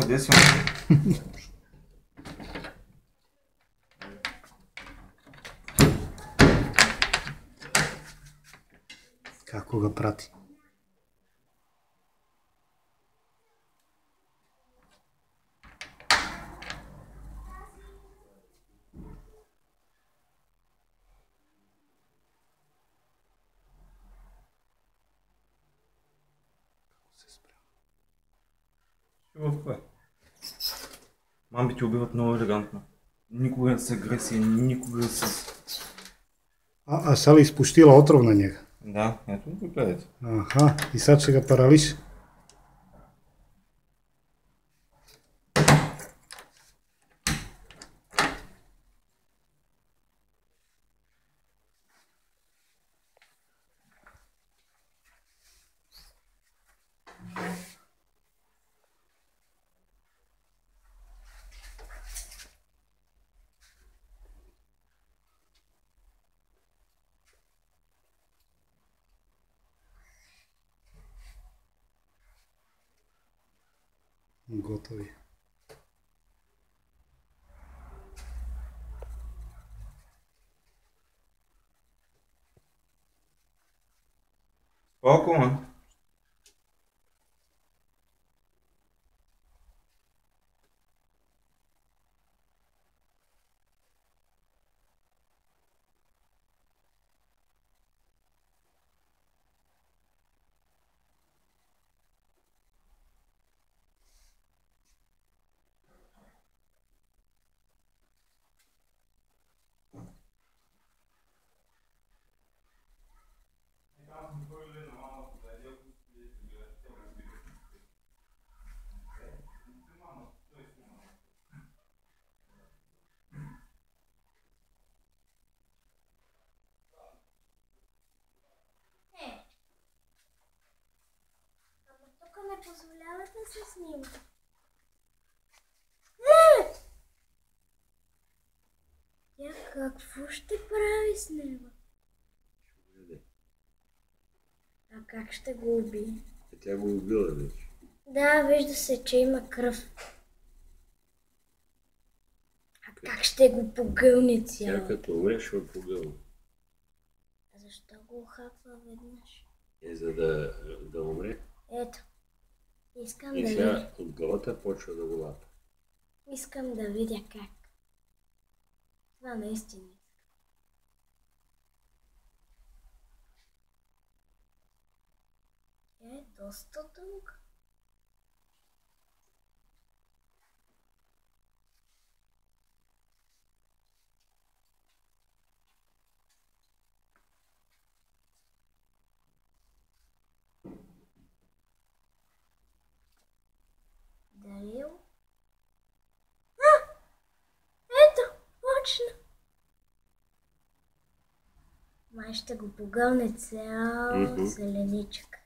къде си? Како го прати? В кое? Мамби ти убиват много елегантно. Никога с агресия, никога с... А Сали изпустила отров на njega. Да, ето го гледайте. Аха, и sad će ga parališ. Готови. Спокойно. Не позволява да се снима. Тя какво ще прави с него? А как ще го убие? Тя го убила вече. Да, вижда се, че има кръв. А как ще го погълне цяло? Тя като умре ще го погълне. А защо го хапва веднъж? За да умре. Ето. Искам И да сега видя. от главата почва да го лапа. Искам да видя как. Това наистина. Тя е доста дълга. Дарил? Ето, почна. Май ще го погълне цял зеленичък.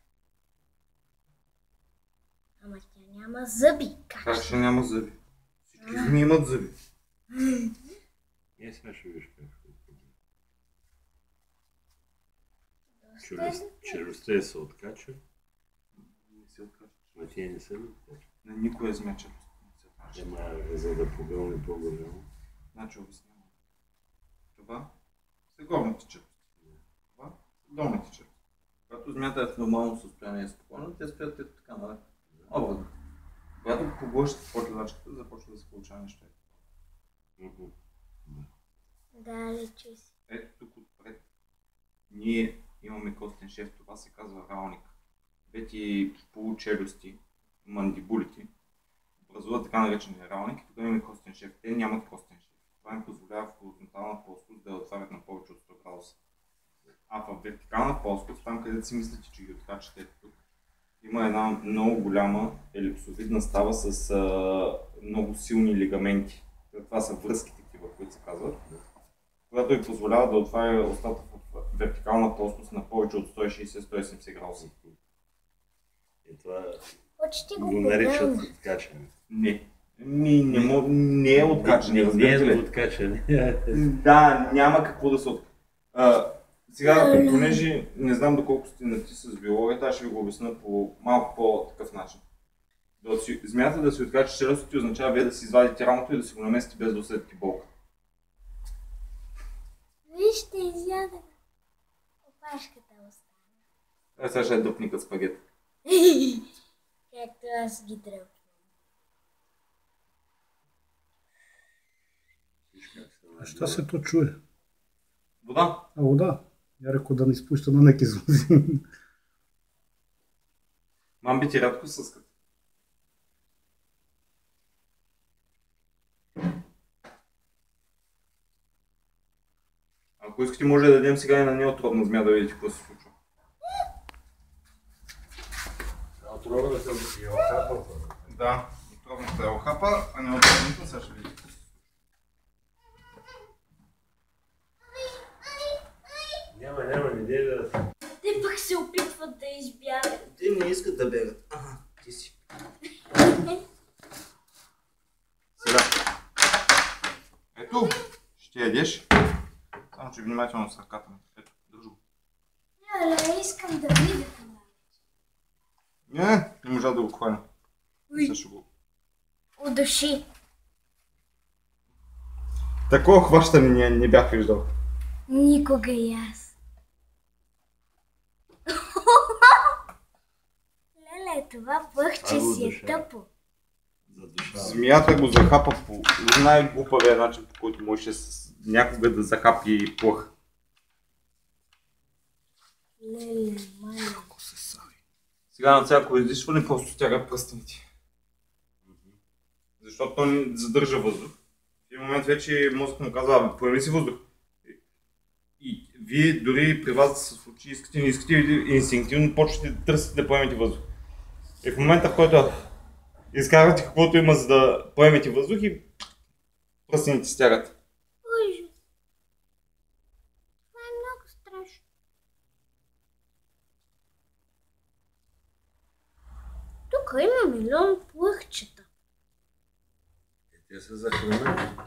Ама тя няма зъби. Как ще няма зъби? Всички зми имат зъби. Не сега ще виж как ще Доста челюстта се откача. Не се откача. Но тия не са ли откача? На никой змеча не се откача. Ама за да погълне по-голямо. Значи обяснявам. Това са горните челюсти. Това са долните челюсти. Когато змията е в нормално състояние и спокойно, те стоят така на образно. Когато поглъщат подлачката, започва да се получава нещо. Да, лечи си. Ето тук отпред ние имаме костен шев, това се казва ралник. Двете получелюсти, мандибулите, образуват така наречения ралник и тогава имаме костен шев. Те нямат костен шев. Това им позволява в хоризонтална плоскост да я отварят на повече от 100 градуса. А в вертикална плоскост, там където си мислите, че ги откачате тук, има една много голяма елипсовидна става с много силни лигаменти. Това са връзки такива, които се казват, която ѝ позволява да отваря устата в вертикална плоскост на повече от 160-170 градуса. И това Почти го го наричат погълна. откачане. Не. Не е откачане. Не разбирате е ли? откачане. Да, няма какво да се сега, понеже не знам доколко сте нати с биологията, аз ще ви го обясня по малко по-такъв начин. Змията да си откачи челюстите означава вие да си извадите рамото и да си го наместите без да усетите болка. Вижте, изядах. Опашката остана. Сега ще е дупникът спагет. Както аз ги тръпвам. А šta se to čuje? Вода. A voda? Ja rekao da ne ispušta na neki zvuci. Мамбите рядко съскат. Ако искате, може да дадем сега и на неотровна змия да видите какво се случва. Отровна се е охапа. Да, отровната е охапа, а неотровната сега ще видите. Няма, не дей да... Те пък се опитват да избягат. Те не искат да бегат. Ага, ти си. Сега. Ето, ще ядеш. Само че внимателно с ръката ми. Ето, държу го. Не, искам да видя това. Не можа да го хвана. Също го. Удуши. Такова хващане не бях виждал. Никога и аз. Леле, това пъхче си е тъпо. За душа. Змията го захапа по най-глупавия начин, по който можеше някога да захапи плъх. Леле, майе. Сега на всяко издишване просто стяга пръстените. Защото той ни задържа въздух. В един момент вече мозък му казва, поеми си въздух. И вие дори при вас да се случи, искате, не искате, инстинктивно почвате да търсите да поемете въздух. И в момента, в който изкарвате каквото има, за да поемете въздух и пръстените стягат. Ужас. Това е много страшно. Тук има милион плъхчета. Те се захранят.